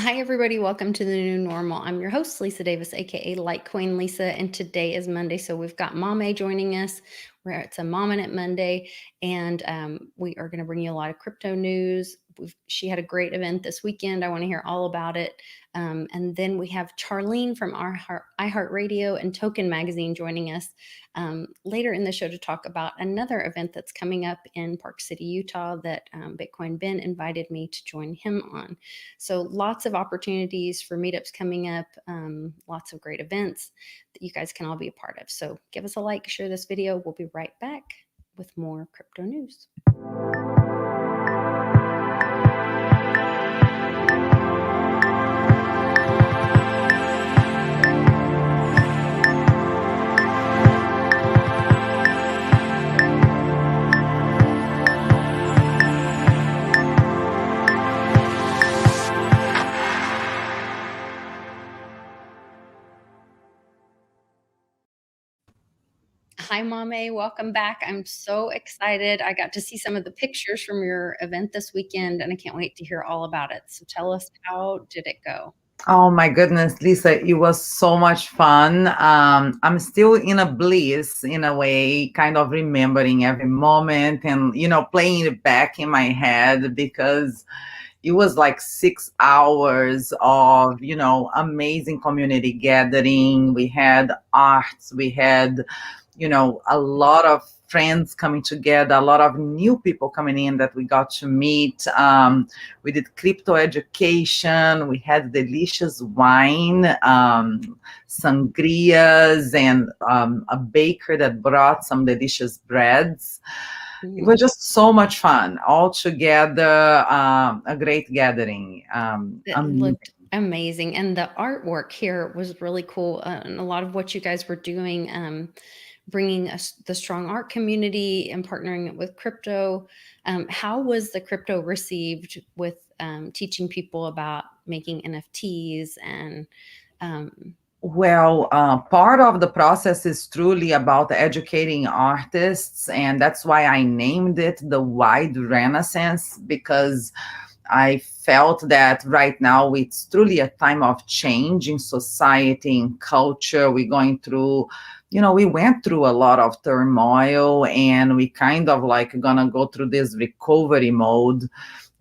Hi, everybody. Welcome to the new normal. I'm your host, Lisa Davis, aka Litecoin Lisa, and today is Monday. So we've got Mame joining us. It's a Mom Minute Monday, and we are going to bring you a lot of crypto news. She had a great event this weekend. I want to hear all about it. And then we have Charlene from our iHeartRadio and Token Magazine joining us later in the show to talk about another event that's coming up in Park City, Utah that Bitcoin Ben invited me to join him on. So lots of opportunities for meetups coming up, lots of great events that you guys can all be a part of. So give us a like, share this video. We'll be right back with more crypto news. Hi, Mame. Welcome back. I'm so excited. I got to see some of the pictures from your event this weekend, and I can't wait to hear all about it. So tell us, how did it go? Oh my goodness, Lisa, it was so much fun. I'm still in a bliss in a way, kind of remembering every moment and, playing it back in my head because it was like 6 hours of, amazing community gathering. We had arts, we had, a lot of friends coming together, a lot of new people coming in that we got to meet. We did crypto education. We had delicious wine, sangrias, and a baker that brought some delicious breads. It was just so much fun all together. A great gathering. It looked amazing. And the artwork here was really cool. And a lot of what you guys were doing, bringing us the strong art community and partnering it with crypto. How was the crypto received with teaching people about making NFTs and Well, part of the process is truly about educating artists, and that's why I named it the Wide Renaissance, because I felt that right now it's truly a time of change in society and culture. We're going through, we went through a lot of turmoil, and we kind of like gonna go through this recovery mode.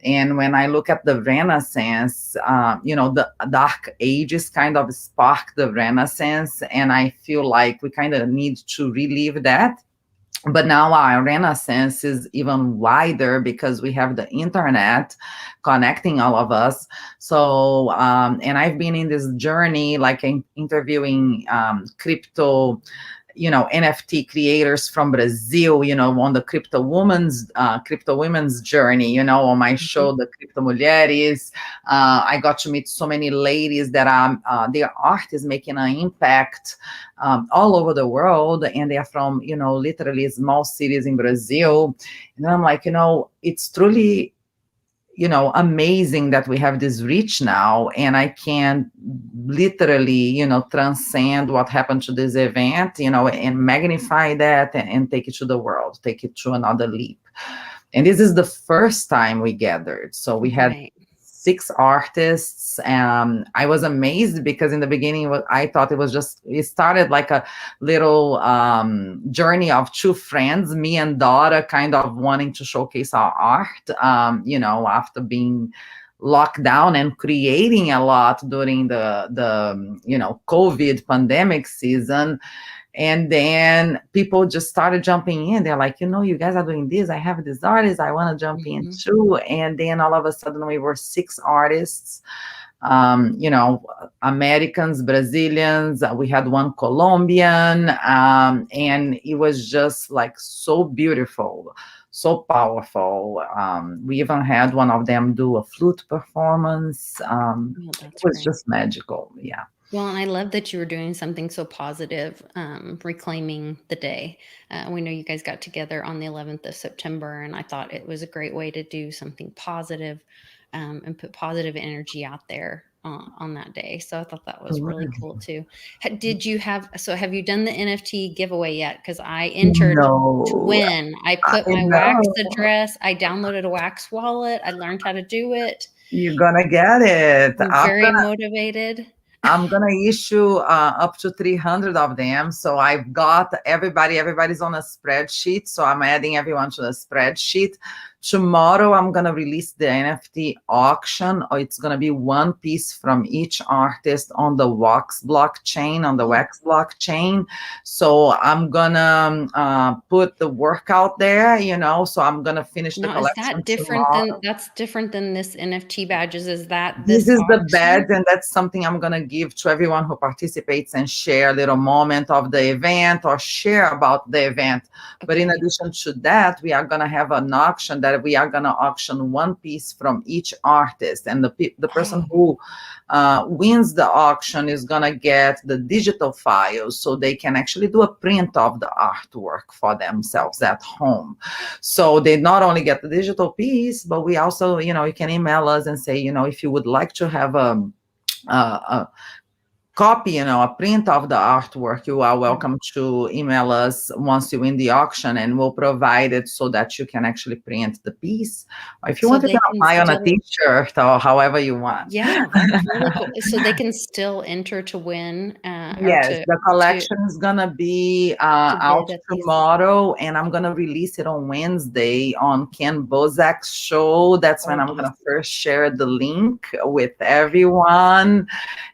And when I look at the Renaissance, the Dark Ages kind of sparked the Renaissance, and I feel like we kind of need to relive that. But now our renaissance is even wider because we have the internet connecting all of us. So and I've been in this journey, like interviewing crypto, NFT creators from Brazil, on the crypto women's journey, on my show, the Crypto Mulheres. I got to meet so many ladies that their art is making an impact all over the world, and they are from, literally small cities in Brazil. And I'm like, it's truly, amazing that we have this reach now, and I can literally, transcend what happened to this event, and magnify that and take it to the world, take it to another leap. And this is the first time we gathered. So we had 6 artists. I was amazed because in the beginning, I thought it started like a little journey of 2 friends, me and daughter, kind of wanting to showcase our art, after being locked down and creating a lot during the COVID pandemic season. And then people just started jumping in. They're like, you guys are doing this. I have this artist. I want to jump in too. And then all of a sudden we were 6 artists, Americans, Brazilians. We had one Colombian. And it was just like so beautiful, so powerful. We even had one of them do a flute performance. It was just magical. Yeah. Well, and I love that you were doing something so positive, reclaiming the day. We know you guys got together on the 11th of September, and I thought it was a great way to do something positive, and put positive energy out there on that day. So I thought that was really cool too. Have you done the NFT giveaway yet? Because I entered to win. I put my wax address, I downloaded a wax wallet, I learned how to do it. You're gonna get it. I'm very motivated. I'm gonna issue up to 300 of them. So I've got everybody's on a spreadsheet. So I'm adding everyone to the spreadsheet. Tomorrow I'm gonna release the NFT auction, or it's gonna be one piece from each artist on the Wax blockchain, on the Wax blockchain. So I'm gonna put the work out there, so I'm gonna finish the Now, is collection that different tomorrow. that's different than this NFT badges? Is that This this is the badge, auction? and that's something I'm going to give to everyone who participates and share a little moment of the event or share about the event. But in addition to that, we are going to have an auction that we are going to auction one piece from each artist. And the person who wins the auction is going to get the digital files so they can actually do a print of the artwork for themselves at home. So they not only get the digital piece, but we also, you can email us and say, if you would like to have a copy, a print of the artwork, you are welcome to email us once you win the auction, and we'll provide it so that you can actually print the piece. Or if you want to buy on a t-shirt or however you want. Yeah, that's really cool. So they can still enter to win. Yes, the collection is gonna be out tomorrow, and I'm gonna release it on Wednesday on Ken Bozak's show. That's when I'm gonna first share the link with everyone.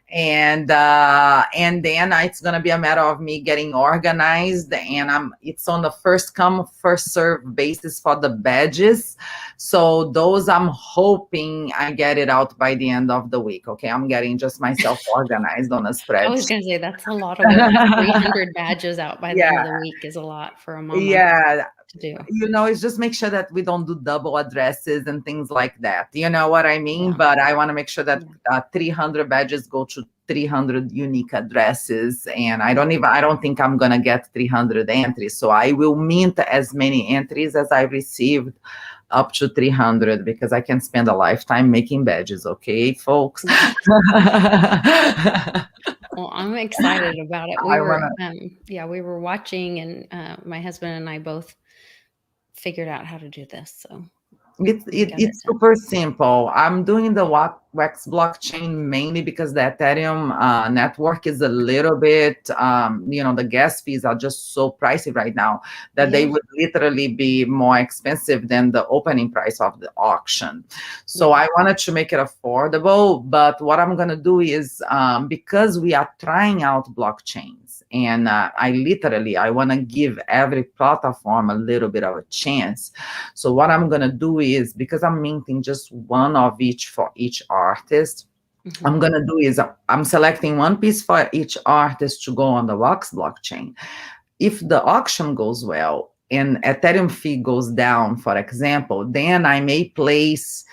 And then it's gonna be a matter of me getting organized, and it's on the first come first serve basis for the badges. So those I'm hoping I get it out by the end of the week. Okay, I'm getting just myself organized on a spreadsheet. I was gonna say that's a lot of work. 300 badges out by the end of the week is a lot for a mama. To do. It's just make sure that we don't do double addresses and things like that. You know what I mean? Yeah. But I want to make sure that 300 badges go to 300 unique addresses, and I don't think I'm gonna get 300 entries. So I will mint as many entries as I received, up to 300, because I can spend a lifetime making badges. Okay, folks. Well, I'm excited about it. We were watching, and my husband and I both figured out how to do this. So it's super simple. I'm doing the Wax blockchain mainly because the Ethereum network is a little bit, the gas fees are just so pricey right now that they would literally be more expensive than the opening price of the auction. So I wanted to make it affordable. But what I'm going to do is, because we are trying out blockchains, and I want to give every platform a little bit of a chance. So what I'm going to do is, because I'm minting just one of each for each artist, I'm going to do is I'm selecting one piece for each artist to go on the Wax blockchain. If the auction goes well and Ethereum fee goes down, for example, then I may place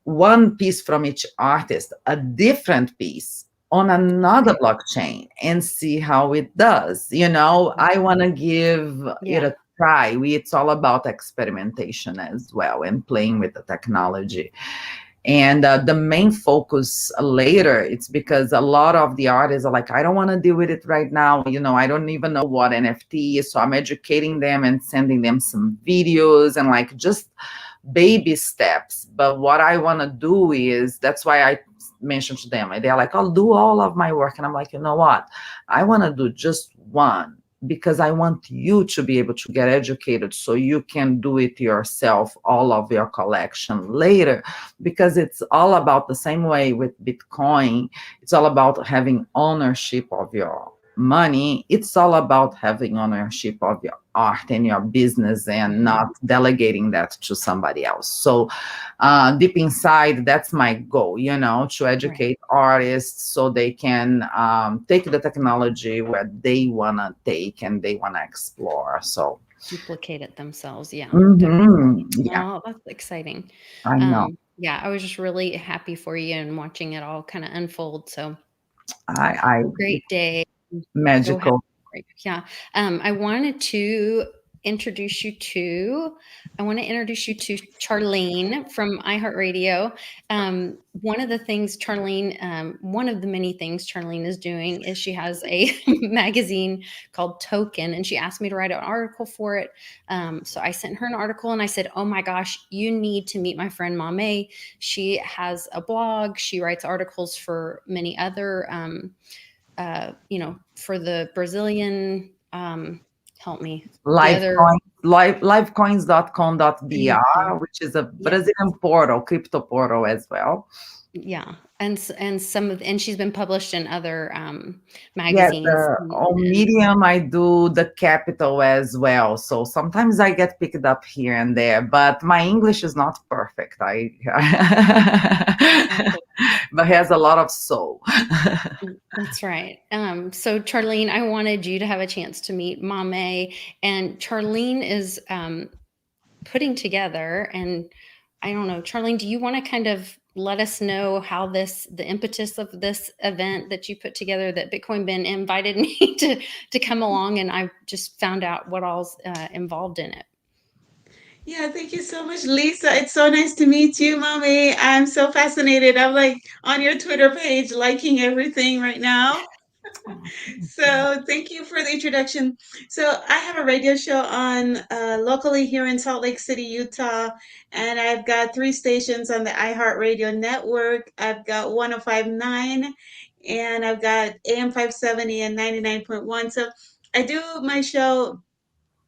one piece from each artist, a different piece, on another blockchain, and see how it does. I want to give it a try. It's all about experimentation as well, and playing with the technology. And the main focus later, it's because a lot of the artists are like, I don't want to deal with it right now. I don't even know what NFT is. So I'm educating them and sending them some videos and like just baby steps. But what I want to do is, that's why I mentioned to them, they're like, I'll do all of my work. And I'm like, you know what? I want to do just one, because I want you to be able to get educated so you can do it yourself, all of your collection later, because it's all about the same way with Bitcoin. It's all about having ownership of your money. It's all about having ownership of your art and your business, and not delegating that to somebody else. So deep inside, that's my goal, to educate artists so they can take the technology where they want to take and they want to explore. So duplicate it themselves. Yeah. Yeah. Oh, that's exciting. I know. I was just really happy for you and watching it all kind of unfold. So I great day. Magical. So yeah. I wanted to introduce you to, I want to introduce you to Charlene from iHeartRadio. One of the things Charlene, one of the many things Charlene is doing is she has a magazine called Token, and she asked me to write an article for it. So I sent her an article and I said, oh my gosh, you need to meet my friend Mame. She has a blog. She writes articles for many other, for the Brazilian, help me. The other, livecoins.com.br, thank you. which is a Yeah, Brazilian portal, crypto portal as well. yeah, and she's been published in other Yes, magazines. on Medium, I do the capital as well. So sometimes I get picked up here and there, but my English is not perfect. I but has a lot of soul. That's right. So Charlene, I wanted you to have a chance to meet Mame, and Charlene is putting together, and I don't know, Charlene, do you want to kind of let us know how the impetus of this event that you put together, that Bitcoin Ben invited me to come along, and I just found out what all's involved in it. Yeah, thank you so much, Lisa. It's so nice to meet you, Mommy. I'm so fascinated. I'm like on your Twitter page, liking everything right now. So thank you for the introduction. So I have a radio show on locally here in Salt Lake City, Utah, and I've got 3 stations on the iHeartRadio network. I've got 105.9, and I've got AM 570 and 99.1. So I do my show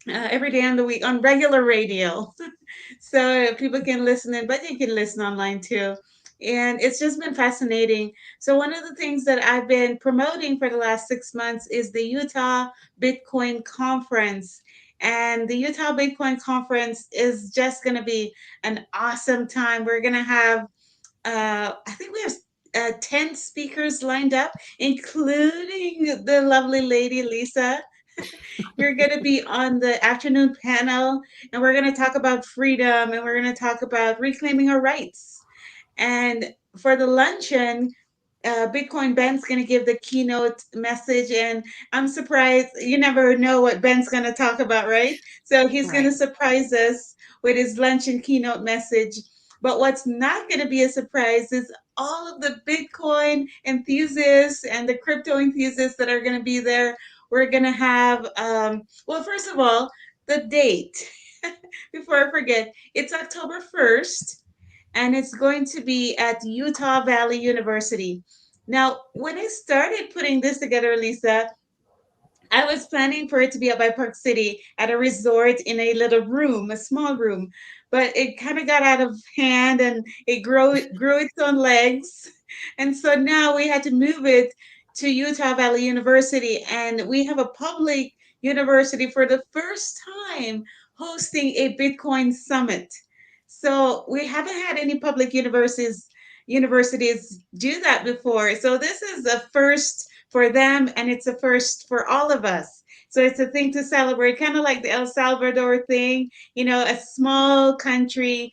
every day on the week on regular radio. So people can listen in, but you can listen online too. And it's just been fascinating. So one of the things that I've been promoting for the last 6 months is the Utah Bitcoin Conference. And the Utah Bitcoin Conference is just going to be an awesome time. We're going to have, I think we have 10 speakers lined up, including the lovely lady Lisa. You're going to be on the afternoon panel, and we're going to talk about freedom, and we're going to talk about reclaiming our rights. And for the luncheon, Bitcoin Ben's going to give the keynote message, and I'm surprised. You never know what Ben's going to talk about, right? So he's going Right. to surprise us with his luncheon keynote message. But what's not going to be a surprise is all of the Bitcoin enthusiasts and the crypto enthusiasts that are going to be there. We're going to have, well, first of all, the date. Before I forget, it's October 1st, and it's going to be at Utah Valley University. Now, when I started putting this together, Lisa, I was planning for it to be up by Park City at a resort in a little room, a small room, but it kind of got out of hand and it grew its own legs. And so now we had to move it to Utah Valley University, and we have a public university for the first time hosting a Bitcoin summit. So we haven't had any public universities do that before. So this is the first for them, and it's a first for all of us. So it's a thing to celebrate, kind of like the El Salvador thing, a small country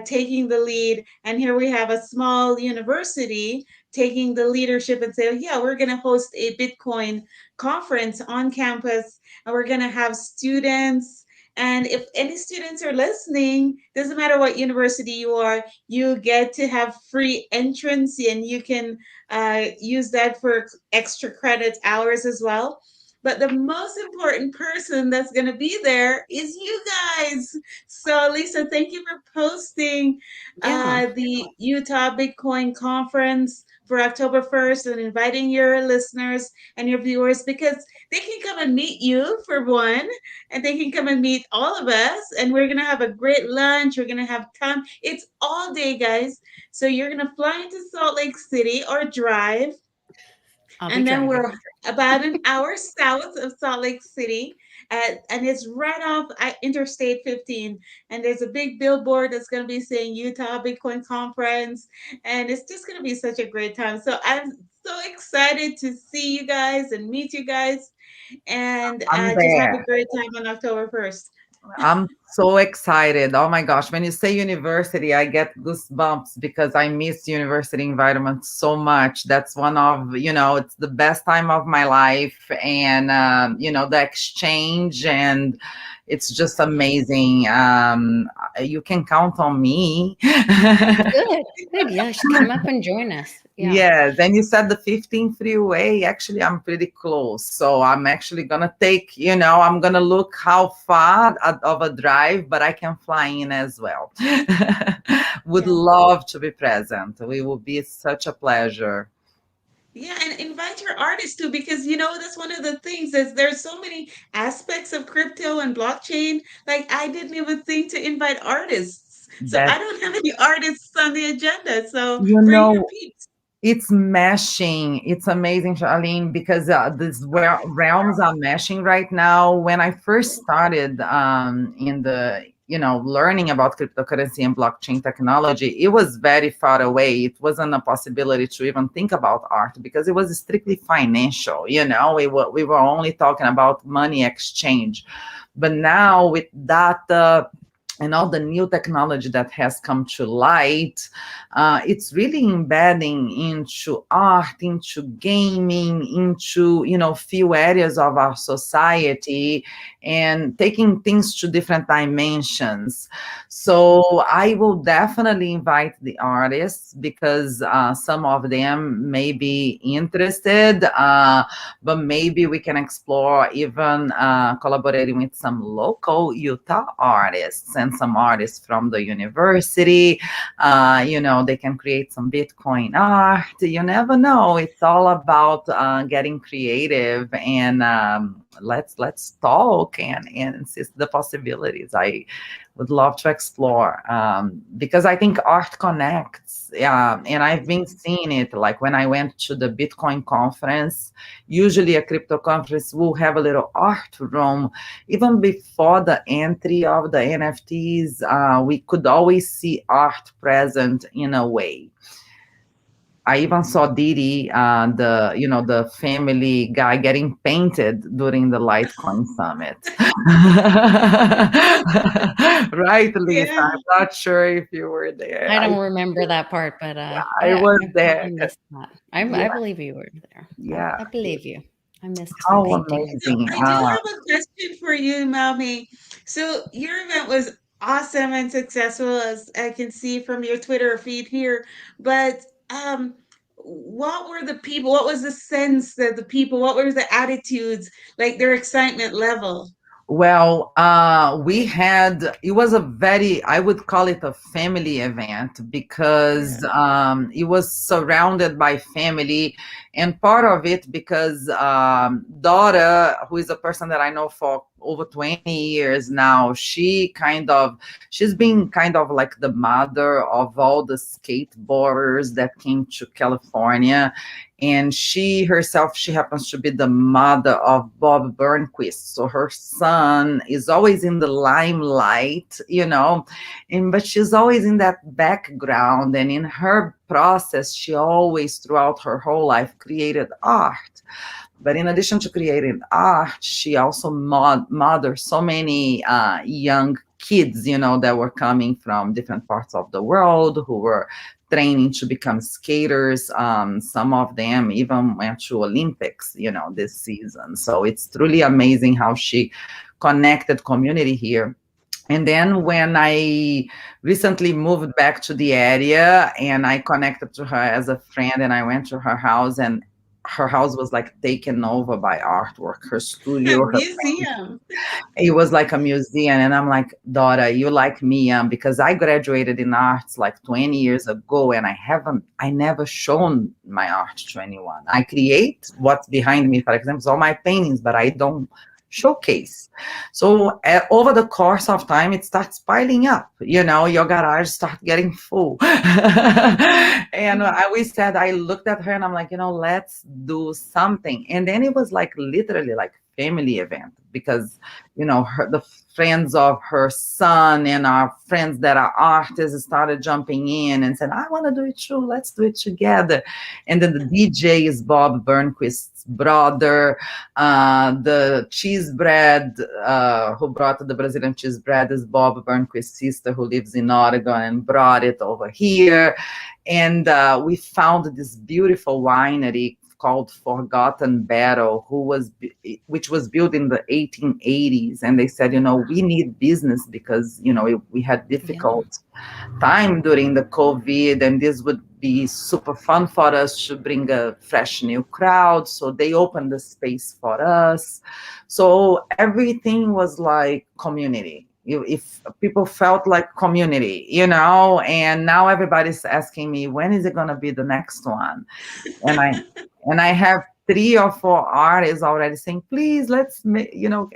taking the lead. And here we have a small university taking the leadership and say, oh, yeah, we're going to host a Bitcoin conference on campus, and we're going to have students. And if any students are listening, doesn't matter what university you are, you get to have free entrance, and you can use that for extra credit hours as well. But the most important person that's going to be there is you guys. So, Lisa, thank you for posting Yeah. the Utah Bitcoin Conference for October 1st and inviting your listeners and your viewers, because they can come and meet you for one, and they can come and meet all of us. And we're going to have a great lunch. We're going to have time. It's all day, guys. So you're going to fly into Salt Lake City or drive, I'll be and then driving. we're about an hour south of Salt Lake City, and it's right off Interstate 15. And there's a big billboard that's going to be saying Utah Bitcoin Conference, and it's just going to be such a great time. So I'm so excited to see you guys and meet you guys, and I'm just have a there. great time on October 1st. I'm so excited. Oh my gosh. When you say university, I get goosebumps because I miss university environment so much. That's one of, it's the best time of my life. And, the exchange and it's just amazing. You can count on me. Good. Good. Yeah. Come up and join us. Yeah. Yes, and you said the 15 freeway. Actually, I'm pretty close. So I'm actually gonna take, I'm gonna look how far of a drive, but I can fly in as well. Would Yeah. love to be present. It will be such a pleasure. Yeah, and invite your artists too, because that's one of the things is there's so many aspects of crypto and blockchain. Like I didn't even think to invite artists. So I That, don't have any artists on the agenda. So you bring your know, peeps. it's meshing. It's amazing, Charlene, because these realms are meshing right now. When I first started in the, learning about cryptocurrency and blockchain technology, it was very far away. It wasn't a possibility to even think about art because it was strictly financial. We were only talking about money exchange. But now with data and all the new technology that has come to light, it's really embedding into art, into gaming, into few areas of our society, and taking things to different dimensions. So I will definitely invite the artists because some of them may be interested, but maybe we can explore even collaborating with some local Utah artists and some artists from the university. They can create some Bitcoin art. You never know. It's all about getting creative, and let's talk and see the possibilities. I would love to explore because I think art connects. And I've been seeing it. Like when I went to the Bitcoin conference, usually a crypto conference will have a little art room. Even before the entry of the NFTs, we could always see art present in a way. I even saw Didi, the family guy, getting painted during the Litecoin summit. Right, Lisa? Yeah. I'm not sure if you were there. I don't remember that part, but I was I there. missed that. Yeah, I believe you were there. yeah. I believe you. I missed some How painting. So amazing. I do have a question for you, Mami. So your event was awesome and successful, as I can see from your Twitter feed here. But what were the people? What was the sense that the people? What were the attitudes? Like their excitement level? Well, it was a very, I would call it a family event Yeah. because it was surrounded by family, and part of it because Dora, who is a person that I know for over 20 years now, she's been kind of like the mother of all the skateboarders that came to California. And she herself, she happens to be the mother of Bob Burnquist. So her son is always in the limelight, but she's always in that background. And in her process, she always, throughout her whole life, created art. But in addition to creating art, she also mothered so many young kids, that were coming from different parts of the world who were training to become skaters. Some of them even went to Olympics, this season. So it's truly amazing how she connected community here. And then when I recently moved back to the area and I connected to her as a friend and I went to her house, and her house was like taken over by artwork, her A studio, her museum. it was like a museum. And I'm like, daughter, you like me, because I graduated in arts like 20 years ago, and I never shown my art to anyone. I create what's behind me, for example, all my paintings, but I don't showcase. So over the course of time, it starts piling up, your garage start getting full. And I looked at her and I'm like, let's do something. And then it was like literally like family event because the friends of her son and our friends that are artists started jumping in and said, I want to do it too, let's do it together. And then the DJ is Bob Burnquist's brother. The cheese bread, who brought the Brazilian cheese bread, is Bob Burnquist's sister who lives in Oregon and brought it over here. And we found this beautiful winery called Forgotten Battle, which was built in the 1880s, and they said, we need business because we had difficult time during the COVID, and this would be super fun for us to bring a fresh new crowd. So they opened the space for us. So everything was like community. If people felt like community, and now everybody's asking me, when is it going to be the next one? And I have 3 or 4 artists already saying, please, let's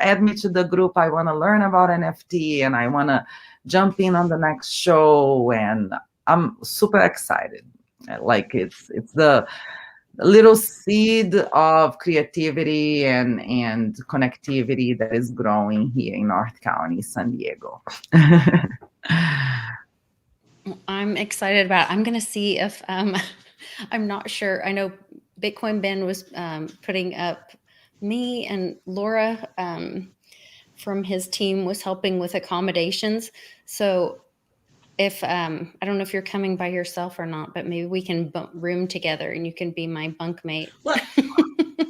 add me to the group. I want to learn about NFT and I want to jump in on the next show. And I'm super excited. Like it's the little seed of creativity and connectivity that is growing here in North County, San Diego. I'm excited about it. I'm going to see if I'm not sure. I know Bitcoin Ben was putting up, me and Laura from his team was helping with accommodations. So if I don't know if you're coming by yourself or not, but maybe we can room together and you can be my bunkmate. Well,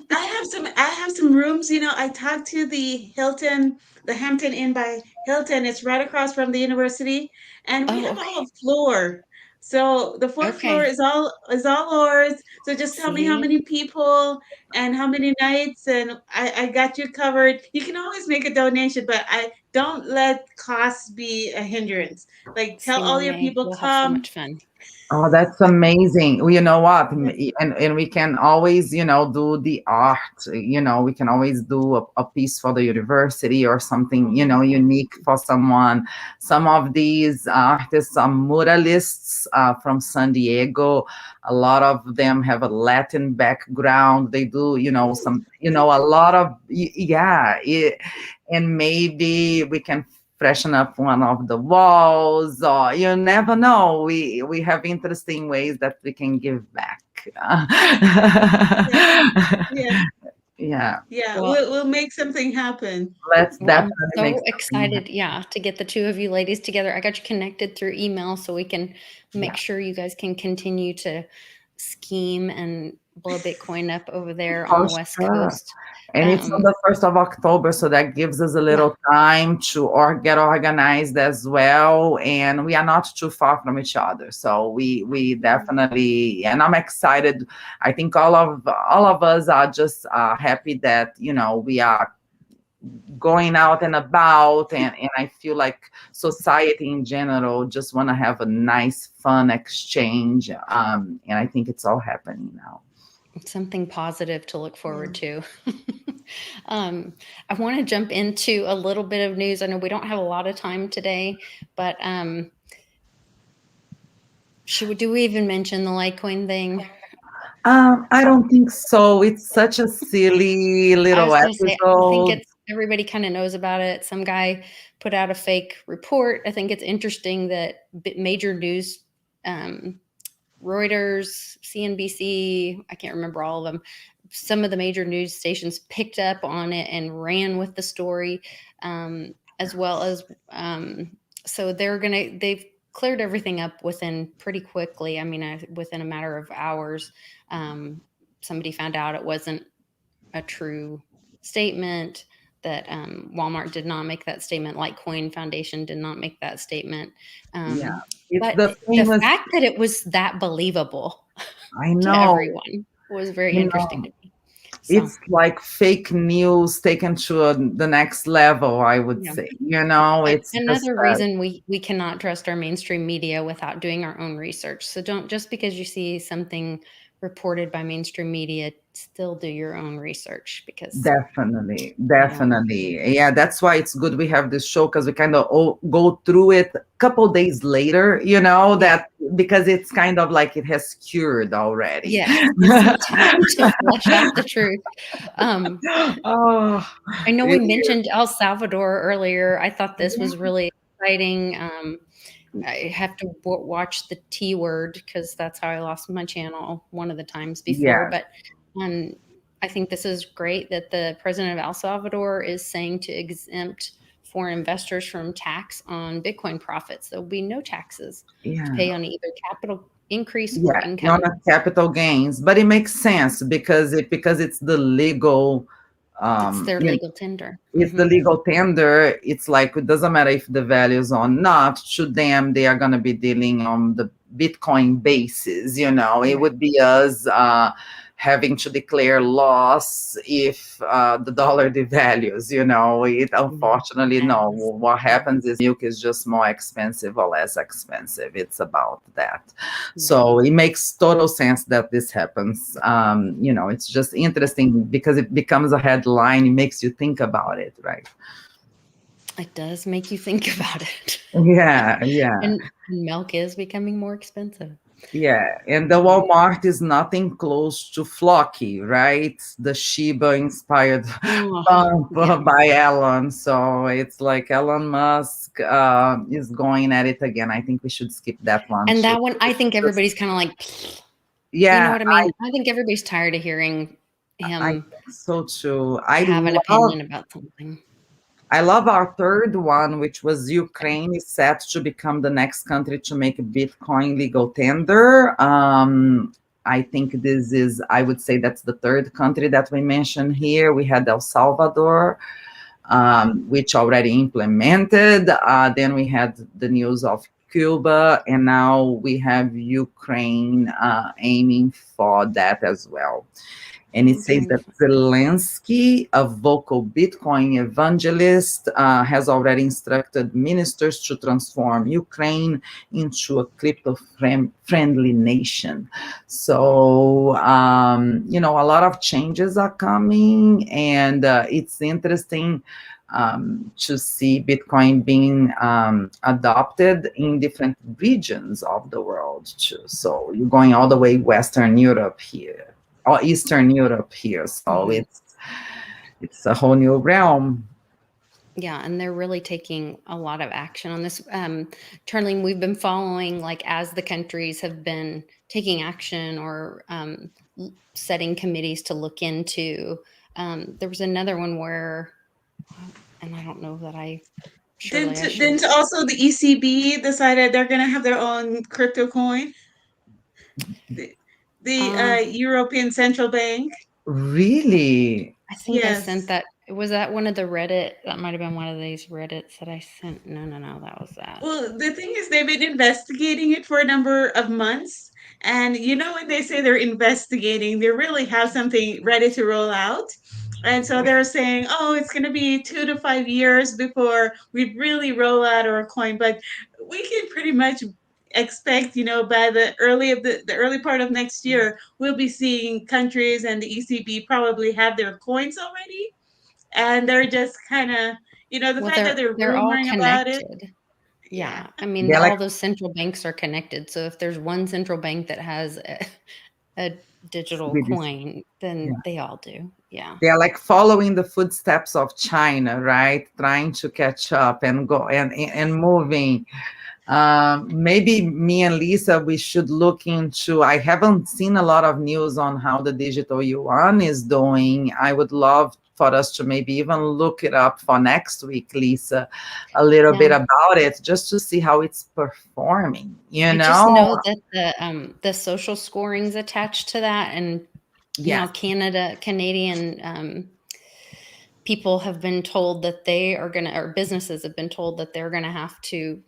I have some rooms. I talked to the Hampton Inn by Hilton. It's right across from the university, and we have all a floor. So the fourth floor is all ours. So just tell me how many people and how many nights, and I got you covered. You can always make a donation, but I don't let costs be a hindrance. Like tell all your people we'll come. have so much fun. Oh, that's amazing. Well, you know what? And we can always, do the art, we can always do a piece for the university or something, unique for someone. Some of these artists are muralists from San Diego. A lot of them have a Latin background. They do, some, a lot of, and maybe we can freshen up one of the walls, or you never know. We have interesting ways that we can give back. Yeah. We'll make something happen. Let's definitely. I'm so excited, to get the two of you ladies together. I got you connected through email so we can make sure you guys can continue to scheme and blow Bitcoin up over there on the West Coast. And it's on the 1st of October, so that gives us a little time to get organized as well. And we are not too far from each other, so we definitely. And I'm excited. I think all of us are just happy that we are going out and about, and I feel like society in general just want to have a nice, fun exchange. And I think it's all happening now. Something positive to look forward to. I want to jump into a little bit of news. I know we don't have a lot of time today, but do we even mention the Litecoin thing? I don't think so. It's such a silly little episode. I think everybody kind of knows about it. Some guy put out a fake report. I think it's interesting that major news, Reuters, CNBC, I can't remember all of them. Some of the major news stations picked up on it and ran with the story, as well as, so they've cleared everything up within pretty quickly. I mean, within a matter of hours, somebody found out it wasn't a true statement, that Walmart did not make that statement. Litecoin Foundation did not make that statement. But the fact that it was that believable to everyone was very interesting to me. So. It's like fake news taken to the next level, I would say. It's another reason we cannot trust our mainstream media without doing our own research. So don't, just because you see something reported by mainstream media, still do your own research, because definitely. Yeah, that's why it's good we have this show, because we kind of go through it a couple days later, that because it's kind of like it has cured already. Yeah, time to flesh out the truth. I know we mentioned El Salvador earlier. I thought this was really exciting. I have to watch the T word, because that's how I lost my channel one of the times before. But I think this is great that the president of El Salvador is saying to exempt foreign investors from tax on Bitcoin profits. There will be no taxes to pay on either capital increase or Yeah, income. not capital gains, but it makes sense because it's the legal, It's their you know, legal tender. it's the legal tender. It's like it doesn't matter if the value is or not. To them, they are going to be dealing on the Bitcoin basis. It Right. would be us having to declare loss if the dollar devalues. It unfortunately no. Yes. What happens is milk is just more expensive or less expensive. It's about that. So it makes total sense that this happens. It's just interesting because it becomes a headline. It makes you think about it, right? It does make you think about it. Yeah. And milk is becoming more expensive. Yeah, and the Walmart is nothing close to Flocky, right? The Shiba inspired by Elon. So it's like Elon Musk is going at it again. I think we should skip that one. And too. that one, I think everybody's kind of like, Yeah, you know what I mean? I think everybody's tired of hearing him I think so too. have an opinion about something. I love our third one, which was Ukraine is set to become the next country to make Bitcoin legal tender. I think I would say that's the third country that we mentioned here. We had El Salvador, which already implemented. Then we had the news of Cuba, and now we have Ukraine aiming for that as well. And it says that Zelensky, a vocal Bitcoin evangelist, has already instructed ministers to transform Ukraine into a crypto-friendly nation. So, a lot of changes are coming, and it's interesting to see Bitcoin being adopted in different regions of the world too. So you're going all the way Western Europe here. Or Eastern Europe here, so it's a whole new realm. Yeah, and they're really taking a lot of action on this. Charlene, we've been following as the countries have been taking action or setting committees to look into. There was another one where, and I don't know that Didn't also the ECB decided they're going to have their own crypto coin? The European Central Bank. Really? I think I sent that. Was that one of the Reddit? That might have been one of these Reddits that I sent. No, that was that. Well, the thing is, they've been investigating it for a number of months. And when they say they're investigating, they really have something ready to roll out. And so they're saying, oh, it's going to be 2 to 5 years before we really roll out our coin. But we can pretty much expect, by the early part of next year, we'll be seeing countries and the ECB probably have their coins already. And they're just kind of, the fact that they're rumoring about it. Yeah. I mean, all those central banks are connected. So if there's one central bank that has a digital coin, then they all do. Yeah. They're like following the footsteps of China, right? Trying to catch up and go and moving. Maybe me and Lisa, we should look into, I haven't seen a lot of news on how the digital Yuan is doing. I would love for us to maybe even look it up for next week, Lisa, a little bit about it, just to see how it's performing, I just know that the social scoring's attached to that. And, Canadian people have been told that they are or businesses have been told that they're going to have to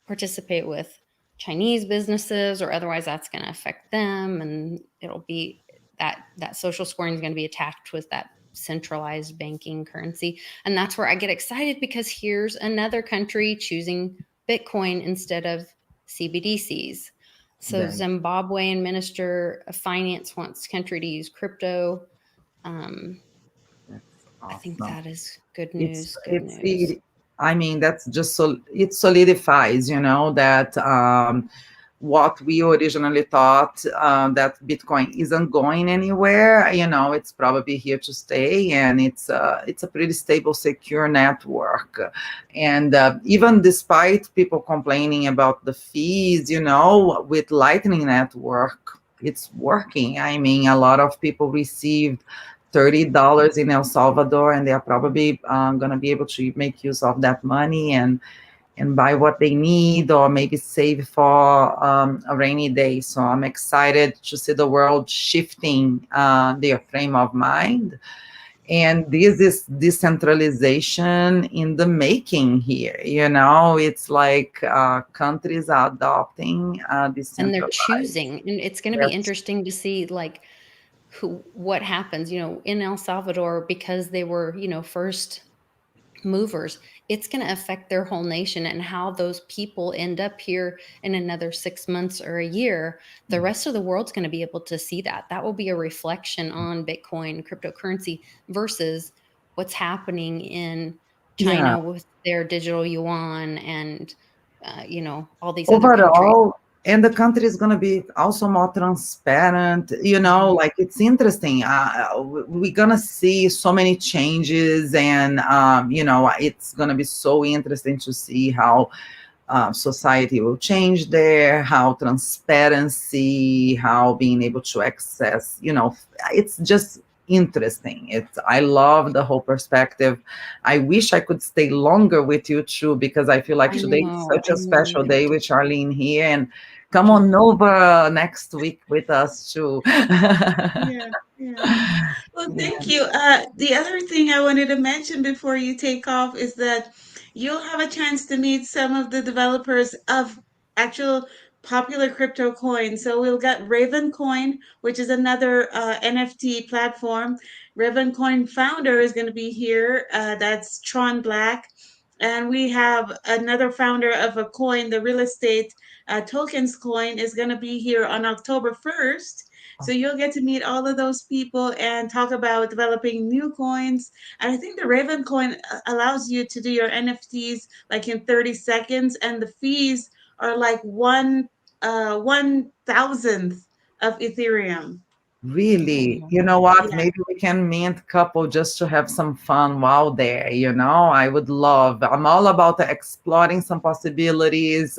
participate with Chinese businesses, or otherwise that's going to affect them. And it'll be that social scoring is going to be attached with that centralized banking currency. And that's where I get excited, because here's another country choosing Bitcoin instead of CBDCs. So Zimbabwean Minister of Finance wants country to use crypto. Awesome. I think that is good news. I mean, that's just it solidifies, that what we originally thought, that Bitcoin isn't going anywhere. It's probably here to stay, and it's a pretty stable, secure network. And even despite people complaining about the fees, with Lightning Network, it's working. I mean, a lot of people received $30 in El Salvador, and they are probably going to be able to make use of that money. And and buy what they need, or maybe save for a rainy day. So I'm excited to see the world shifting their frame of mind. And this is decentralization in the making here. It's like countries are adopting And they're decentralized. choosing, and it's going to be Yes. interesting to see like what happens, in El Salvador, because they were, first movers. It's going to affect their whole nation, and how those people end up here in another 6 months or a year. The rest of the world's going to be able to see that. That will be a reflection on Bitcoin, cryptocurrency, versus what's happening in Yeah. China with their digital yuan, and all these other countries. Overall, and the country is going to be also more transparent. Mhm. Like, it's interesting. We're going to see so many changes, and it's going to be so interesting to see how society will change there, how transparency, how being able to access, it's just interesting. I love the whole perspective. I wish I could stay longer with you too, because I feel like I today is know. such I a know special you have day to. with Charlene here, and come on Mhm. over next week with us too. Yeah, yeah. Well, Yeah. thank you. The other thing I wanted to mention before you take off is that you'll have a chance to meet some of the developers of actual popular crypto coins. So we've got Raven Coin, which is another NFT platform. Raven Coin founder is going to be here. That's Tron Black. And we have another founder of a coin, the real estate tokens coin, is going to be here on October 1st. So you'll get to meet all of those people and talk about developing new coins. And I think the Raven coin allows you to do your NFTs like in 30 seconds, and the fees are like 1,000th of Ethereum. Really, Oh, you know what? Yeah. Maybe we can meet couple just to have some fun while there. I would love. I'm all about exploring some possibilities.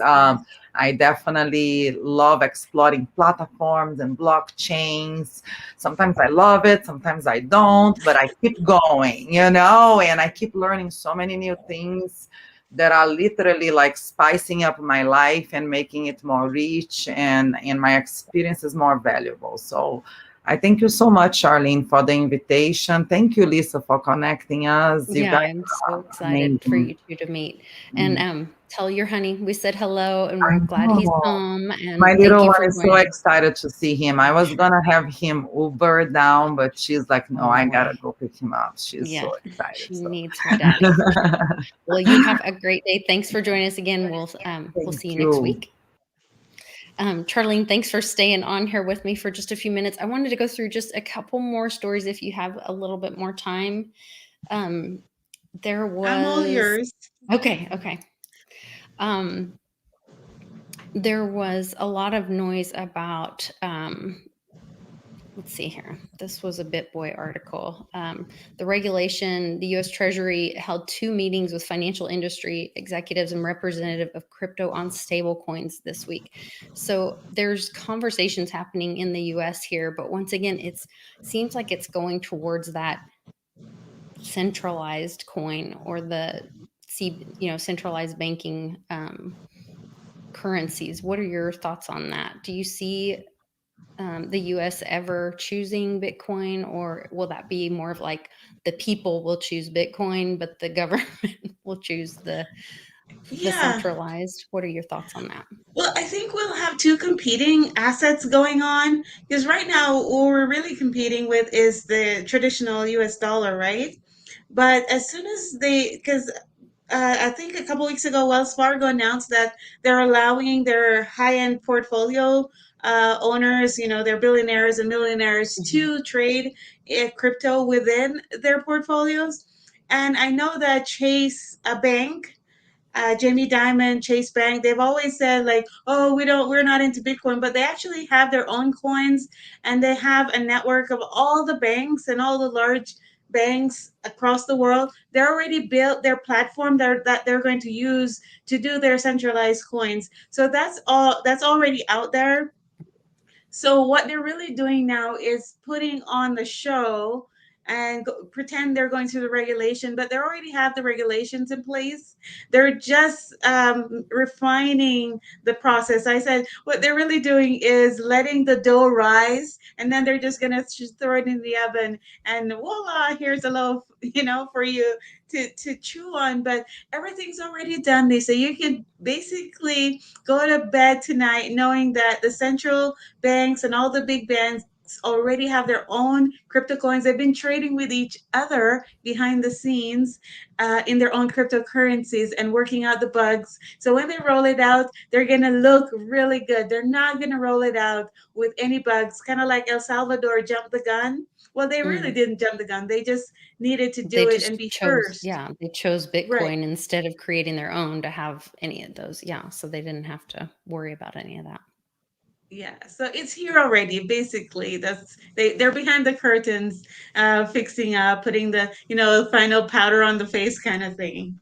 I definitely love exploring platforms and blockchains. Sometimes I love it, sometimes I don't, but I keep going, and I keep learning so many new things that are literally like spicing up my life and making it more rich, and my experience is more valuable. So I thank you so much, Charlene, for the invitation. Thank you, Lisa, for connecting us. You yeah, guys I'm so are excited for amazing. you two to meet. And Mm. tell your honey we said hello, and I we're glad he's know. home. My And thank little you one for is so joining. excited to see him. I was gonna have him Uber down, but she's like, no, Oh I boy. gotta go pick him up. She's Yeah, so excited. she So needs her daddy for sure. Well, you have a great day. Thanks for joining us again. We'll thank see you next you. week. Charlene, thanks for staying on here with me for just a few minutes. I wanted to go through just a couple more stories if you have a little bit more time. Um, there I'm all was yours. okay. Um, there was a lot of noise about let's see here. This was a BitBoy article. The regulation, the US Treasury held 2 meetings with financial industry executives and representative of crypto on stable coins this week. So there's conversations happening in the US here, but once again, it seems like it's going towards that centralized coin, or the centralized banking currencies. What are your thoughts on that? Do you see the US ever choosing Bitcoin, or will that be more of like the people will choose Bitcoin, but the government will choose the Yeah. centralized? What are your thoughts on that? Well, I think we'll have two competing assets going on because right now what we're really competing with is the traditional US dollar, right? But as soon as because I think a couple weeks ago, Wells Fargo announced that they're allowing their high-end portfolio owners, their billionaires and millionaires, Mhm. to trade crypto within their portfolios. And I know that Chase, a bank, Jamie Dimon, Chase Bank, they've always said like, oh, we're not into Bitcoin, but they actually have their own coins, and they have a network of all the banks and all the large banks across the world. They're already built their platform that they're going to use to do their centralized coins. So that's already out there. So what they're really doing now is putting on the show and pretend they're going through the regulation, but they already have the regulations in place. They're just refining the process. I said what they're really doing is letting the dough rise, and then they're just gonna just throw it in the oven, and voila, here's a loaf, for you to chew on. But everything's already done. They say you can basically go to bed tonight knowing that the central banks and all the big banks already have their own crypto coins. They've been trading with each other behind the scenes in their own cryptocurrencies and working out the bugs. So when they roll it out, they're going to look really good. They're not going to roll it out with any bugs, kind of like El Salvador jumped the gun. Well, they really Mm. didn't jump the gun. They just needed to They do it and just be chose, first. yeah, they chose Right. Bitcoin instead of creating their own to have any of those. Yeah. So they didn't have to worry about any of that. Yeah, so it's here already. Basically, they're behind the curtains, fixing up, putting the final powder on the face kind of thing.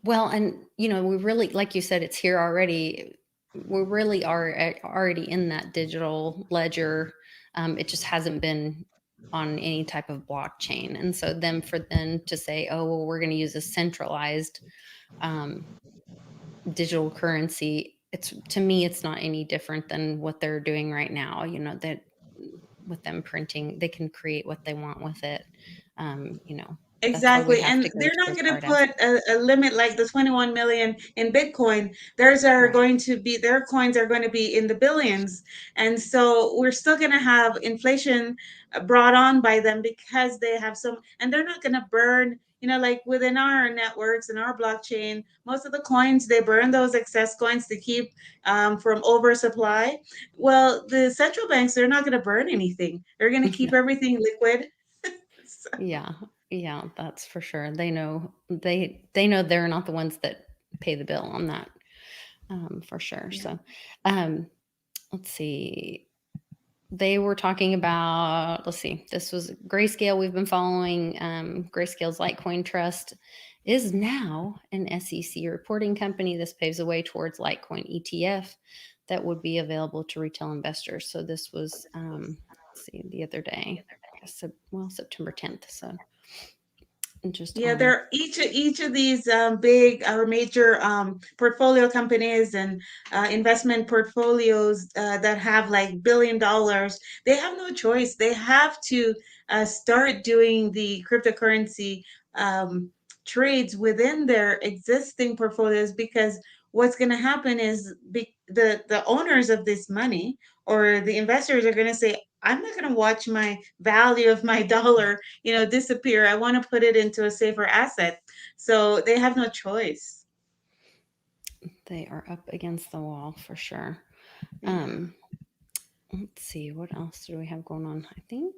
Well, and we really, like you said, it's here already. We really are already in that digital ledger. It just hasn't been on any type of blockchain. And so then for them to say, oh, well, we're going to use a centralized um, digital currency, to me, it's not any different than what they're doing right now. That with them printing, they can create what they want with it. Um, you know, that's why we Exactly. have And to go they're to not those going to hard put assets. a limit like the 21 million in Bitcoin. Theirs are Right. going to be, their coins are going to be in the billions. And so we're still going to have inflation brought on by them because they have some, and they're not going to burn, like within our networks and our blockchain, most of the coins, they burn those excess coins to keep from oversupply. Well, the central banks, they're not going to burn anything. They're going to keep everything liquid. So, Yeah, yeah, that's for sure. They know they're not the ones that pay the bill on that, for sure. yeah. So, um, let's see. They were talking about, let's see, this was Grayscale. We've been following Grayscale's Litecoin Trust is now an SEC reporting company. This paves the way towards Litecoin ETF that would be available to retail investors. So this was, let's see, the other day, I guess, September 10th. So just Yeah, on, they're each of these big or major portfolio companies and investment portfolios that have like $1 billion. They have no choice. They have to start doing the cryptocurrency um, trades within their existing portfolios, because what's going to happen is the owners of this money or the investors are going to say, I'm not going to watch my value of my dollar disappear. I want to put it into a safer asset. So they have no choice. they are up against the wall for sure. Yeah. Um, let's see, what else do we have going on? I think.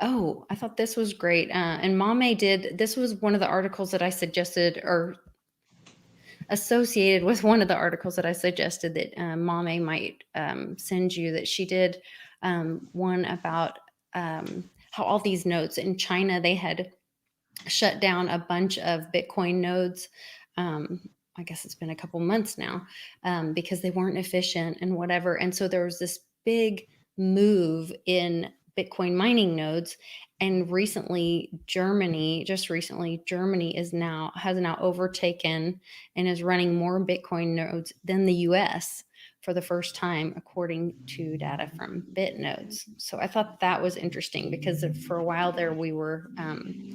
Oh, I thought this was great. And Mame did. This was one of the articles that I suggested, or associated with one of the articles that I suggested that Mame might send you. That she did one about how all these nodes in China, they had shut down a bunch of Bitcoin nodes. I guess it's been a couple months now, because they weren't efficient and whatever. And so there was this big move in Bitcoin mining nodes. And just recently, Germany has now overtaken and is running more Bitcoin nodes than the US for the first time, according to data from BitNodes. So I thought that was interesting because for a while there, the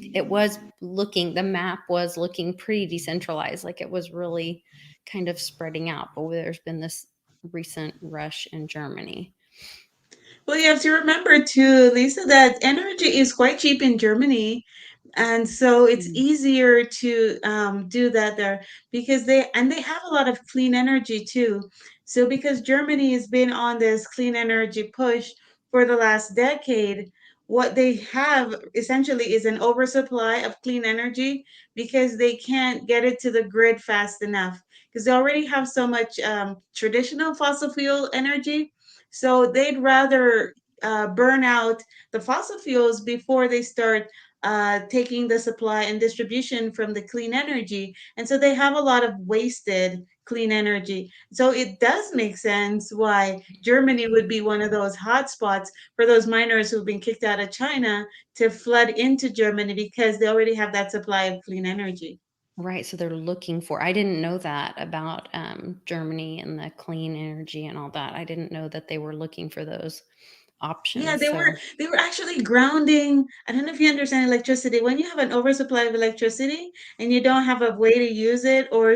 map was looking pretty decentralized, like it was really kind of spreading out. But there's been this recent rush in Germany. Well, you have to remember too, Lisa, that energy is quite cheap in Germany. And so it's Mm. easier to do that there because they have a lot of clean energy too. So because Germany has been on this clean energy push for the last decade, what they have essentially is an oversupply of clean energy because they can't get it to the grid fast enough because they already have so much traditional fossil fuel energy. So they'd rather burn out the fossil fuels before they start taking the supply and distribution from the clean energy. And so they have a lot of wasted clean energy. So it does make sense why Germany would be one of those hotspots for those miners who've been kicked out of China to flood into Germany because they already have that supply of clean energy. Right. So they're looking for, I didn't know that about Germany and the clean energy and all that. I didn't know that they were looking for those Yeah, options. they So, were actually grounding. I don't know if you understand electricity. When you have an oversupply of electricity and you don't have a way to use it or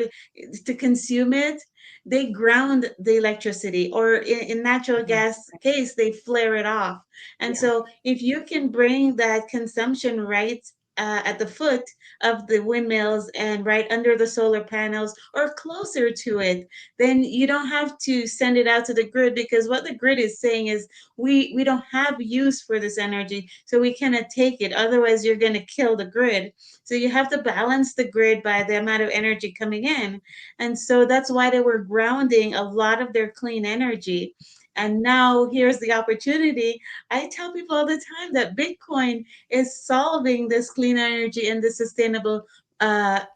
to consume it, they ground the electricity. Or in natural mhm, gas case, they flare it off. And yeah. so if you can bring that consumption right at the foot of the windmills and right under the solar panels or closer to it, then you don't have to send it out to the grid, because what the grid is saying is we don't have use for this energy, so we cannot take it, otherwise you're going to kill the grid. So you have to balance the grid by the amount of energy coming in. And so that's why they were grounding a lot of their clean energy. And now here's the opportunity. I tell people all the time that Bitcoin is solving this clean energy and the sustainable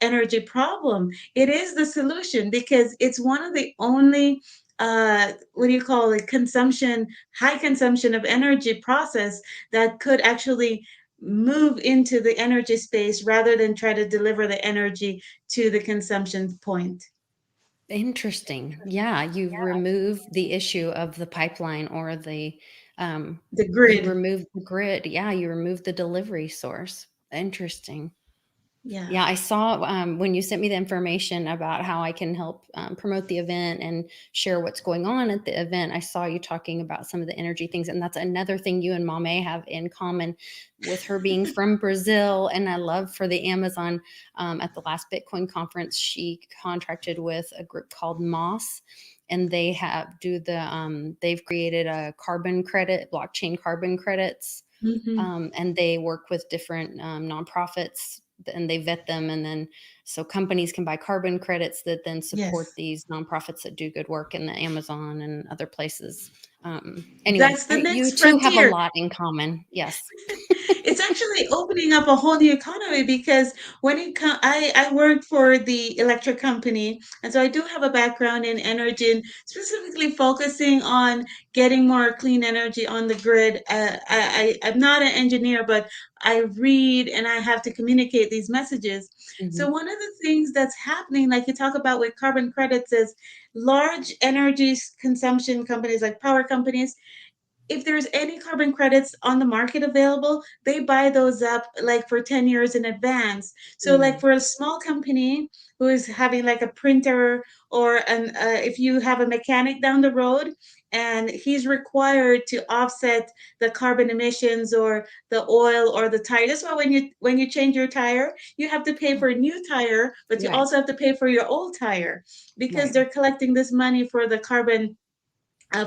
energy problem. It is the solution because it's one of the only what do you call it, consumption, high consumption of energy process that could actually move into the energy space rather than try to deliver the energy to the consumption point. Interesting. Yeah. You remove the issue of the pipeline or The you grid. remove the grid. Yeah. You remove the delivery source. Interesting. Yeah. Yeah, I saw when you sent me the information about how I can help promote the event and share what's going on at the event. I saw you talking about some of the energy things, and that's another thing you and Mame have in common, with her being from Brazil. And I love for the Amazon at the last Bitcoin conference, she contracted with a group called Moss, and they they've created a carbon credit, blockchain carbon credits, Hmm. and they work with different nonprofits, and they vet them, and then so companies can buy carbon credits that then support Yes. these nonprofits that do good work in the Amazon and other places. Anyway, That's the you next two have a frontier. lot in common. Yes. It's actually opening up a whole new economy, because when I worked for the electric company, and so I do have a background in energy, and specifically focusing on getting more clean energy on the grid. I'm not an engineer, but I read and I have to communicate these messages. Hmm. So one of the things that's happening, like you talk about with carbon credits, is large energy consumption companies like power companies, if there's any carbon credits on the market available, they buy those up like for 10 years in advance. So like Mm, for a small company who is having like a printer, or if you have a mechanic down the road and he's required to offset the carbon emissions or the oil or the tire. That's why when you change your tire, you have to pay for a new tire, but you right. also have to pay for your old tire, because Right. they're collecting this money for the carbon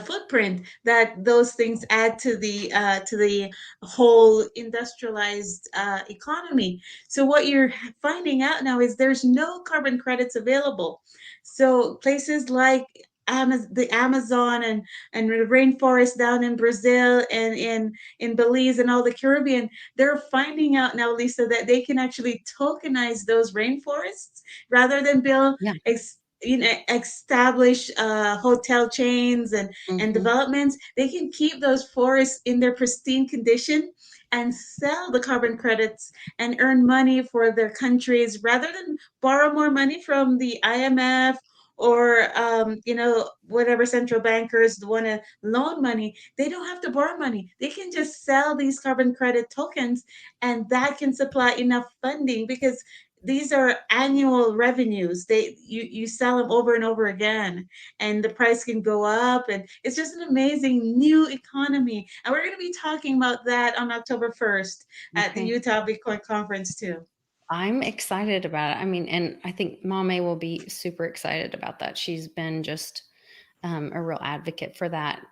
footprint that those things add to the whole industrialized economy. So what you're finding out now is there's no carbon credits available. So places like the Amazon and the rainforest down in Brazil and in Belize and all the Caribbean, they're finding out now, Lisa, that they can actually tokenize those rainforests rather than build Yeah. establish hotel chains and Hmm. developments. They can keep those forests in their pristine condition and sell the carbon credits and earn money for their countries rather than borrow more money from the IMF or whatever central bankers want to loan money. They don't have to borrow money. They can just sell these carbon credit tokens, and that can supply enough funding, because these are annual revenues. You sell them over and over again, and the price can go up, and it's just an amazing new economy. And we're going to be talking about that on October 1st at the Okay. Utah Bitcoin conference too. I'm excited about it. I mean, and I think Mame will be super excited about that. She's been just a real advocate for that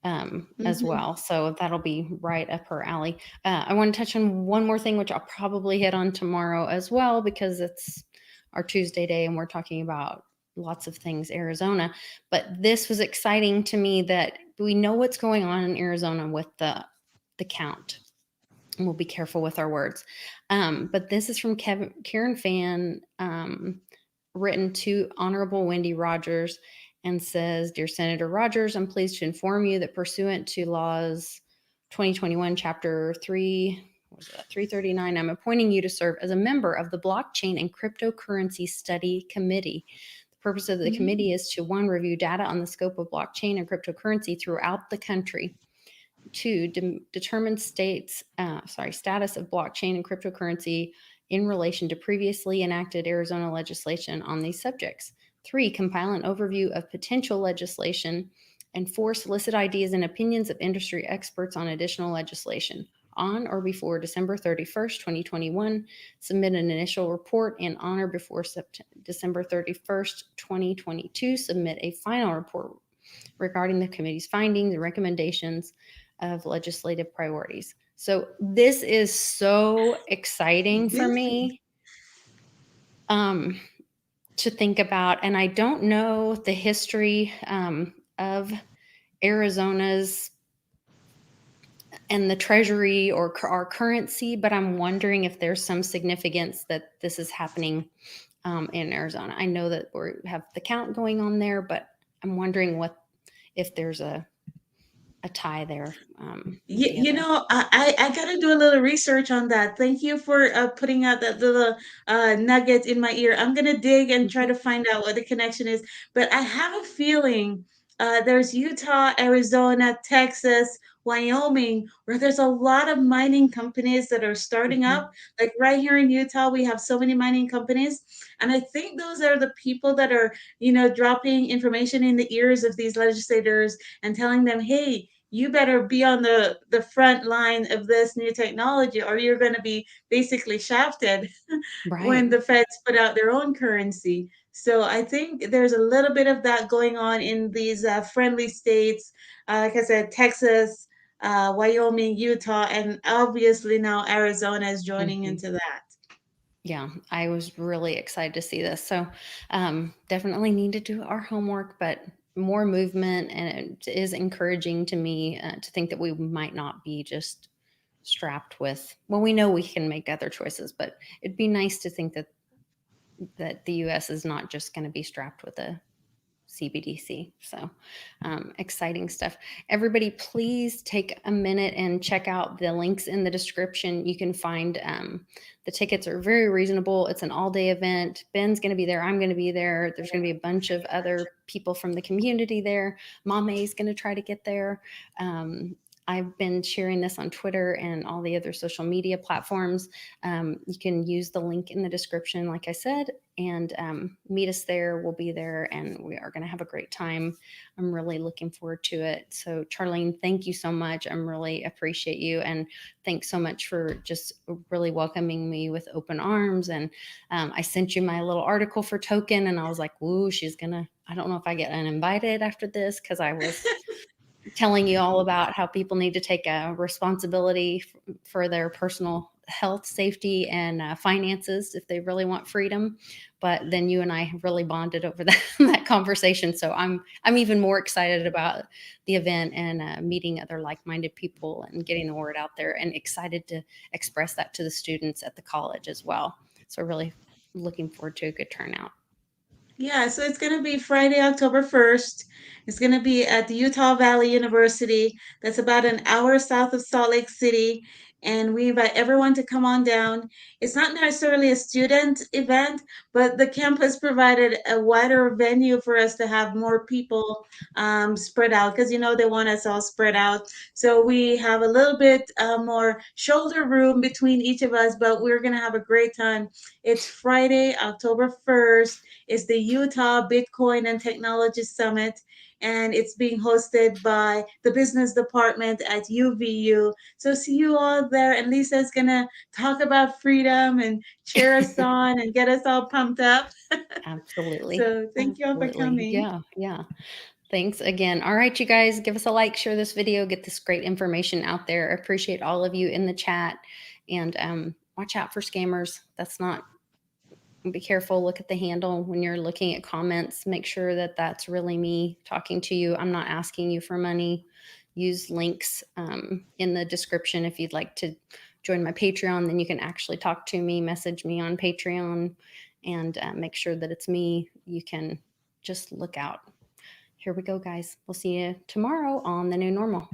as Hmm. well. So that'll be right up her alley. I want to touch on one more thing, which I'll probably hit on tomorrow as well, because it's our Tuesday day and we're talking about lots of things Arizona. But this was exciting to me that we know what's going on in Arizona with the count. and we'll be careful with our words. But this is from Karen Fan, written to Honorable Wendy Rogers, and says, Dear Senator Rogers, I'm pleased to inform you that pursuant to laws 2021, Chapter 339, I'm appointing you to serve as a member of the Blockchain and Cryptocurrency Study Committee. The purpose of the committee is to, 1, review data on the scope of blockchain and cryptocurrency throughout the country. 2, determine status of blockchain and cryptocurrency in relation to previously enacted Arizona legislation on these subjects. 3, compile an overview of potential legislation. And 4, solicit ideas and opinions of industry experts on additional legislation. On or before December 31st, 2021, submit an initial report, and on or before December 31st, 2022, submit a final report regarding the committee's findings and recommendations of legislative priorities. So this is so exciting for me to think about. And I don't know the history of Arizona's and the treasury or our currency, but I'm wondering if there's some significance that this is happening in Arizona. I know that we have the count going on there, but I'm wondering if there's a tie there. I got to do a little research on that. Thank you for putting out that little nugget in my ear. I'm going to dig and try to find out what the connection is. But I have a feeling there's Utah, Arizona, Texas, Wyoming, where there's a lot of mining companies that are starting up. Like right here in Utah, we have so many mining companies. And I think those are the people that are, dropping information in the ears of these legislators and telling them, hey, you better be on the front line of this new technology, or you're going to be basically shafted when Right. the feds put out their own currency. So I think there's a little bit of that going on in these friendly states, like I said, Texas, Wyoming, Utah, and obviously now Arizona is joining into that. Yeah, I was really excited to see this. So definitely need to do our homework, but more movement, and it is encouraging to me to think that we might not be just strapped with, well, we know we can make other choices, but it'd be nice to think that the US is not just going to be strapped with a CBDC. So exciting stuff. Everybody, please take a minute and check out the links in the description. You can find the tickets are very reasonable. It's an all-day event. Ben's going to be there. I'm going to be there. There's going to be a bunch of other people from the community there. Mame is going to try to get there. I've been sharing this on Twitter and all the other social media platforms. You can use the link in the description, like I said, and meet us there. We'll be there, and we are going to have a great time. I'm really looking forward to it. So, Charlene, thank you so much. I'm really appreciate you, and thanks so much for just really welcoming me with open arms. And I sent you my little article for Token, and I was like, "Woo, I don't know if I get uninvited after this," because I was telling you all about how people need to take a responsibility for their personal health, safety, and finances if they really want freedom. But then you and I have really bonded over that conversation. So I'm even more excited about the event and meeting other like-minded people and getting the word out there, and excited to express that to the students at the college as well. So really looking forward to a good turnout. Yeah, so it's going to be Friday, October 1st. It's going to be at the Utah Valley University. That's about an hour south of Salt Lake City. And we invite everyone to come on down. It's not necessarily a student event, but the campus provided a wider venue for us to have more people spread out, because, they want us all spread out. So we have a little bit more shoulder room between each of us, but we're going to have a great time. It's Friday, October 1st. It's the Utah Bitcoin and Technology Summit, and it's being hosted by the business department at UVU. So see you all there, and Lisa's going to talk about freedom and cheer us on and get us all pumped up. Absolutely. So thank you all for coming. Yeah. Thanks again. All right, you guys, give us a like, share this video, get this great information out there. I appreciate all of you in the chat, and watch out for scammers. Be careful. Look at the handle when you're looking at comments. Make sure that that's really me talking to you. I'm not asking you for money. Use links in the description if you'd like to join my Patreon, then you can actually talk to me, message me on Patreon, and make sure that it's me. You can just look out. Here we go, guys. We'll see you tomorrow on The New Normal.